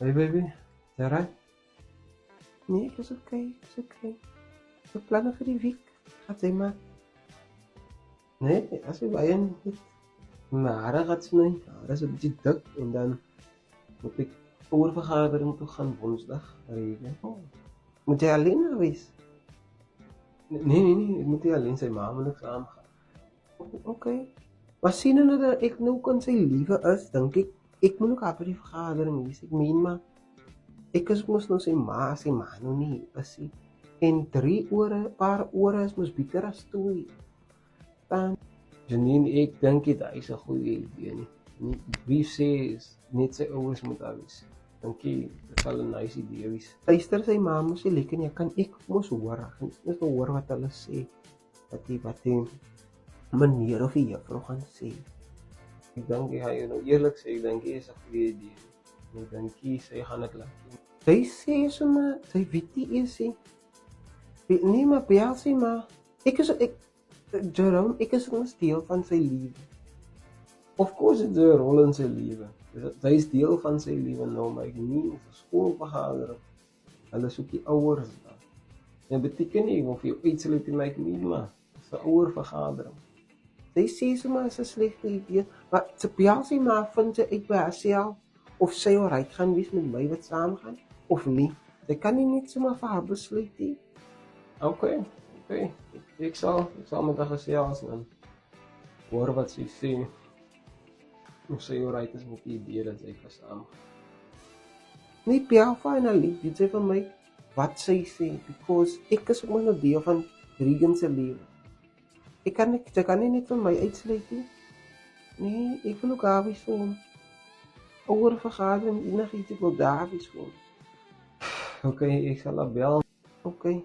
Hey baby, jy reg? Nee, ek is okay, ek is okay. Beplanne vir die week. Gaat jy maar. Nee, as jy baie nie. My hare gaan sny. Hare is 'n bietjie dik en dan moet ek oorvergadering toe gaan Woensdag. Regen. Oh. Moet jy alleen nou wees? Nee, ek moet nie alleen sy ma moet ek saam gaan. Okay. Maar sien nou dat ek nou kan sy liewe is, dink ek moet ook haar by die vergadering wees. Ek meen maar ek is mos nou sy ma nou nie is nie. En 3 ore, paar ore is mos beter as 2. Dan Janine, ek dink dit is 'n goeie idee nie. Wie sê is net sy ouers moet daar wees. Dink jy dit sal 'n nice idee wees? luister sy ma mos nie lekker nie. Kan ek mos hoor. Ek kan net hoor wat hulle sê. Wat die meneer of die juffrou gaan sê. Ek dink jy nou eerlik sê, ek dink dit is 'n goeie idee. Ek dink sy gaan dit laat. Sy sê sommer, sy weet nie eens nie. Nee, maar bel sy maar. Jerome, ek is mos deel van sy lewe. Of course it's 'n rol in sy lewe. Sy is deel van sy lewe nou, maar ek nie vir skoolvergadering. Hulle soek die ouers dan. En beteken nie of jy uitsluit en like nie, maar dis 'n ouervergadering. Sy sê sommer is 'n slegte idee, maar sy bel sy maar vind sy uit by haarself of sy alright gaan wees met my wat saam gaan of nie. Sy kan nie net sommer vir haar besluit nie. Okay. Ek sal met haar gesels en hoor wat sy sê. Of sy alright is met die idee dat sy kan saam. Nie bel vir haar nie, weet sy van my wat sy sê, because ek is ook maar nou deel van Regan se lewe. Sy kan nie net van my uitsluit nie. Nee, ek wil ook haar wees vir hom. Ouer vergadering, enigiets, ek wil daar wees vir hom. Okay, ek sal haar bel. Okay.